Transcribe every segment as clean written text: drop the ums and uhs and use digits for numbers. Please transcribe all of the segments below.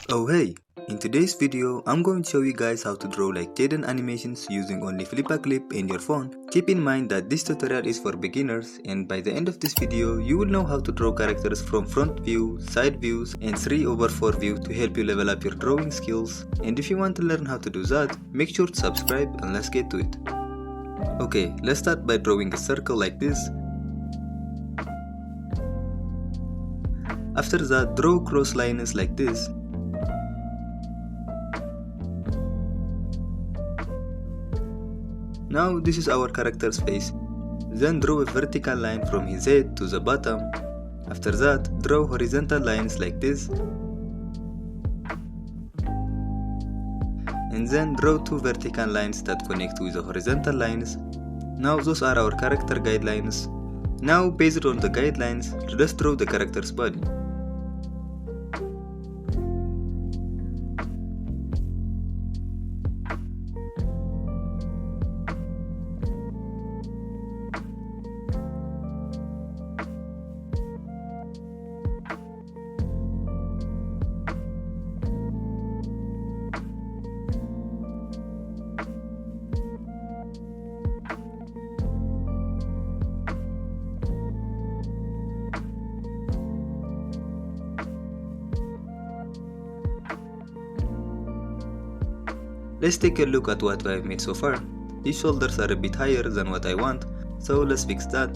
Oh hey! In today's video, I'm going to show you guys how to draw like Jaiden Animations using only FlipaClip in your phone. Keep in mind that this tutorial is for beginners, and by the end of this video, you will know how to draw characters from front view, side views, and 3/4 view to help you level up your drawing skills. And if you want to learn how to do that, make sure to subscribe and let's get to it. Okay, let's start by drawing a circle like this. After that, draw cross lines like this. Now this is our character's face. Then draw a vertical line from his head to the bottom. After that, draw horizontal lines like this. And then draw two vertical lines that connect with the horizontal lines. Now those are our character guidelines. Now based on the guidelines, let's draw the character's body. Let's take a look at what I've made so far. His shoulders are a bit higher than what I want, so let's fix that.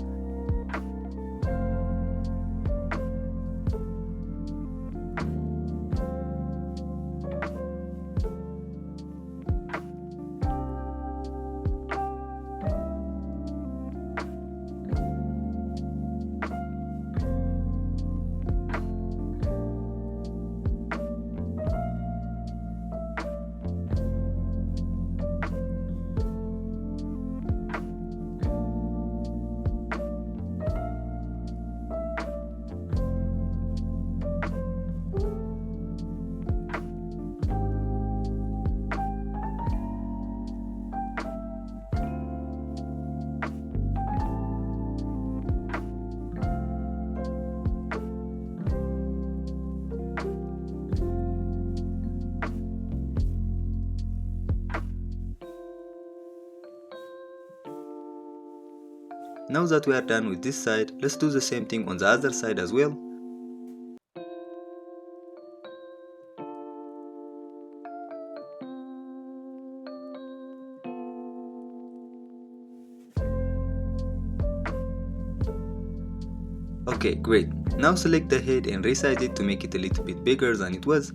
Now that we are done with this side, let's do the same thing on the other side as well. Okay, great. Now select the head and resize it to make it a little bit bigger than it was.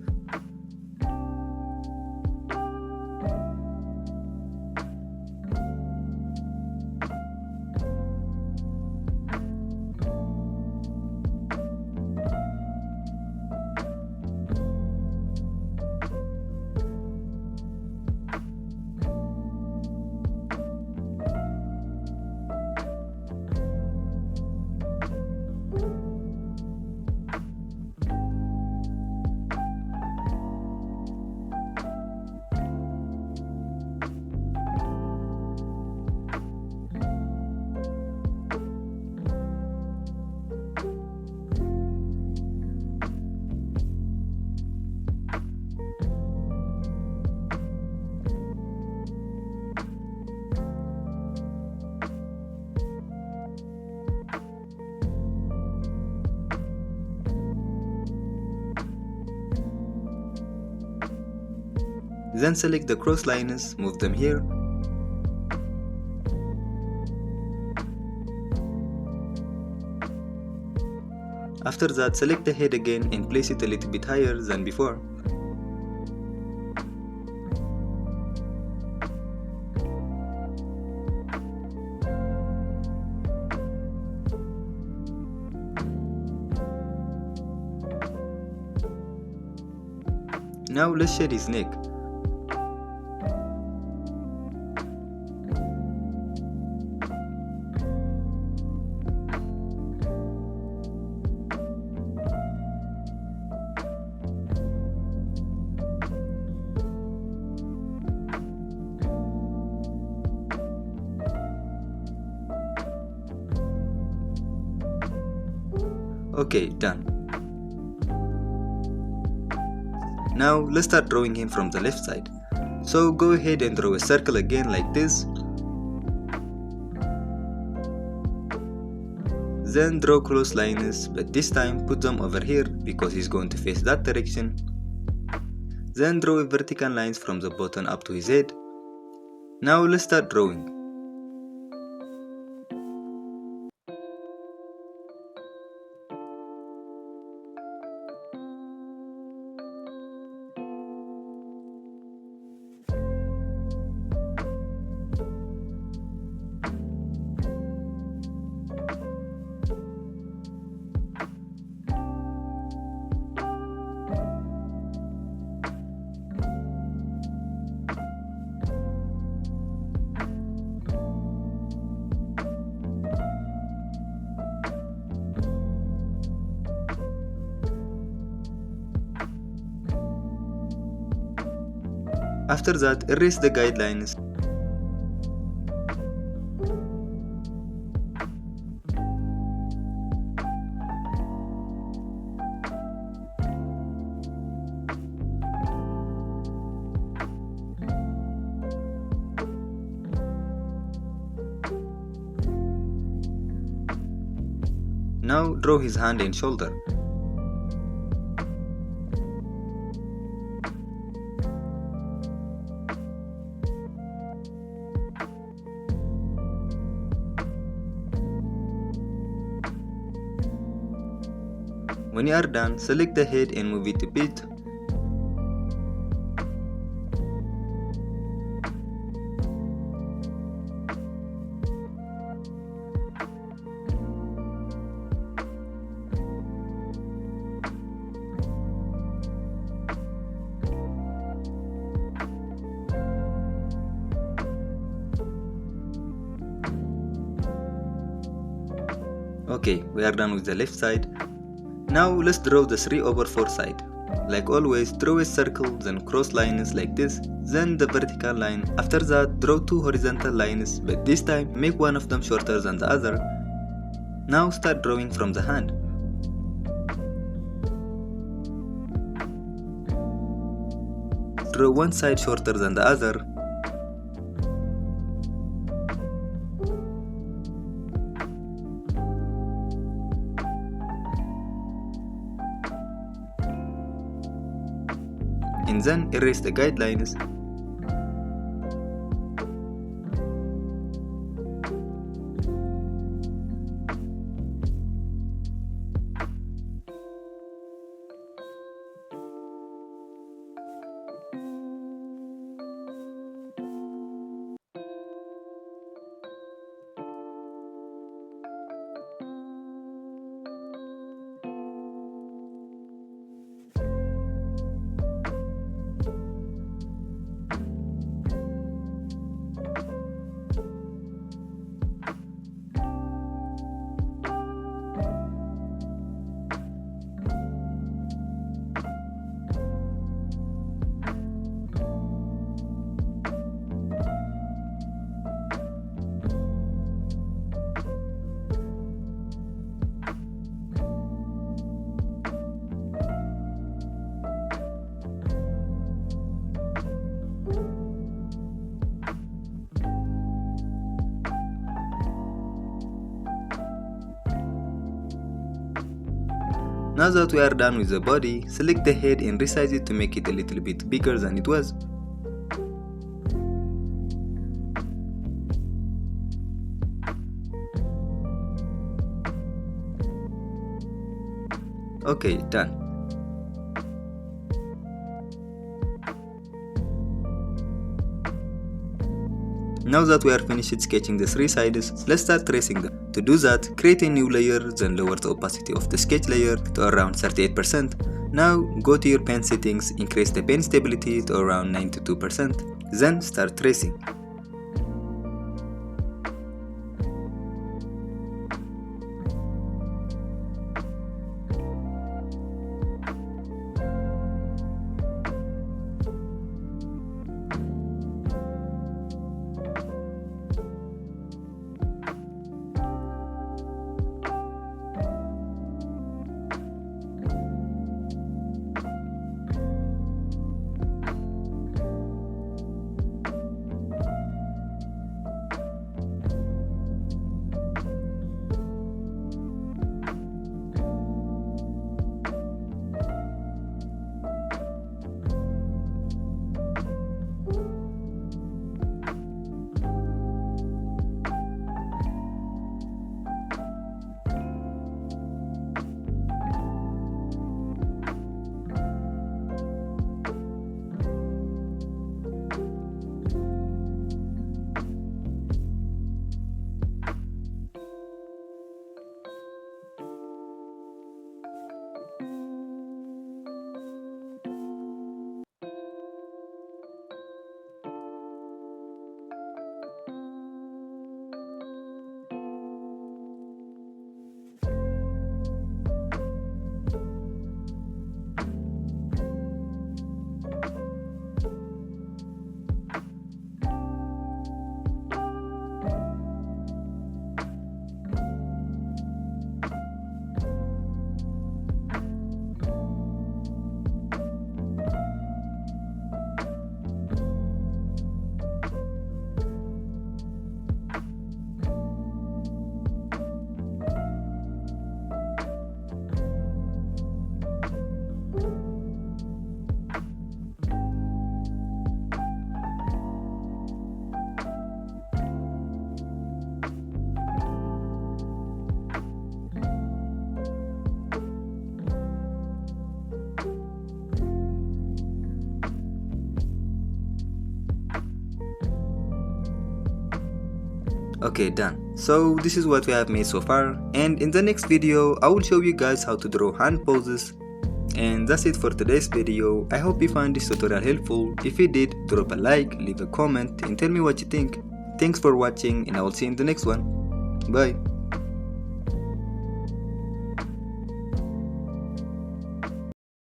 Then select the cross lines, move them here. After that, select the head again and place it a little bit higher than before. Now let's shade his neck. Okay, done. Now let's start drawing him from the left side. So go ahead and draw a circle again like this. Then draw close lines, but this time put them over here because he's going to face that direction. Then draw vertical lines from the bottom up to his head. Now let's start drawing. After that, erase the guidelines. Now draw his hand and shoulder. When you are done, select the head and move it a bit. Okay, we are done with the left side. Now let's draw the 3/4 side. Like always, draw a circle, then cross lines like this, then the vertical line. After that, draw 2 horizontal lines, but this time make one of them shorter than the other. Now start drawing from the hand. Draw one side shorter than the other. And then erase the guidelines. Now that we are done with the body, select the head and resize it to make it a little bit bigger than it was. Okay, done. Now that we are finished sketching the 3 sides, let's start tracing them. To do that, create a new layer, then lower the opacity of the sketch layer to around 38%. Now go to your pen settings, increase the pen stability to around 92%. Then start tracing. Okay, done. So this is what we have made so far, and in the next video I will show you guys how to draw hand poses. And that's it for today's video. I hope you found this tutorial helpful. If you did, drop a like, leave a comment and tell me what you think. Thanks for watching and I will see you in the next one. Bye.